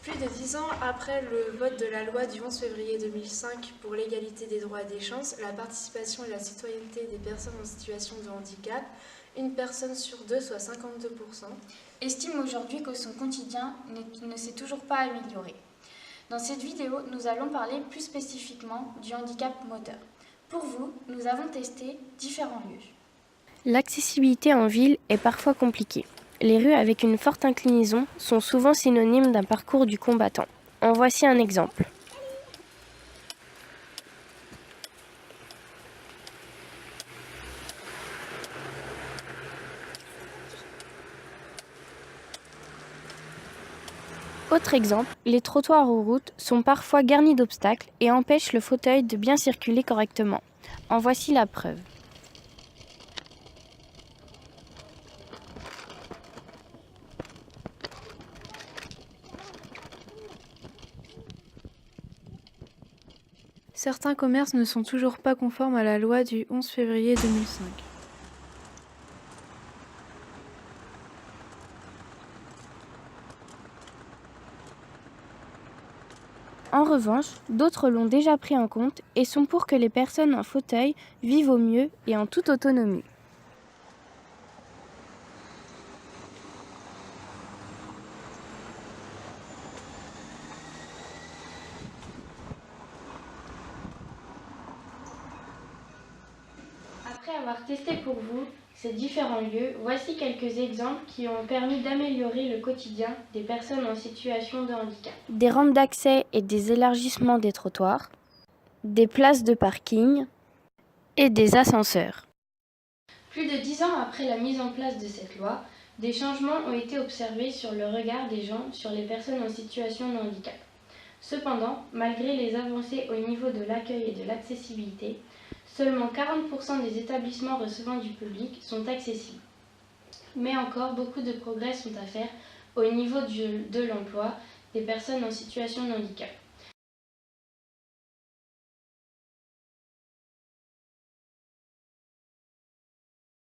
Plus de 10 ans après le vote de la loi du 11 février 2005 pour l'égalité des droits et des chances, la participation et la citoyenneté des personnes en situation de handicap, une personne sur deux, soit 52%, estime aujourd'hui que son quotidien ne s'est toujours pas amélioré. Dans cette vidéo, nous allons parler plus spécifiquement du handicap moteur. Pour vous, nous avons testé différents lieux. L'accessibilité en ville est parfois compliquée. Les rues avec une forte inclinaison sont souvent synonymes d'un parcours du combattant. En voici un exemple. Autre exemple, les trottoirs ou routes sont parfois garnis d'obstacles et empêchent le fauteuil de bien circuler correctement. En voici la preuve. Certains commerces ne sont toujours pas conformes à la loi du 11 février 2005. En revanche, d'autres l'ont déjà pris en compte et sont pour que les personnes en fauteuil vivent au mieux et en toute autonomie. Après avoir testé pour vous ces différents lieux, voici quelques exemples qui ont permis d'améliorer le quotidien des personnes en situation de handicap. Des rampes d'accès et des élargissements des trottoirs, des places de parking et des ascenseurs. Plus de 10 ans après la mise en place de cette loi, des changements ont été observés sur le regard des gens sur les personnes en situation de handicap. Cependant, malgré les avancées au niveau de l'accueil et de l'accessibilité, seulement 40% des établissements recevant du public sont accessibles. Mais encore, beaucoup de progrès sont à faire au niveau de l'emploi des personnes en situation de handicap.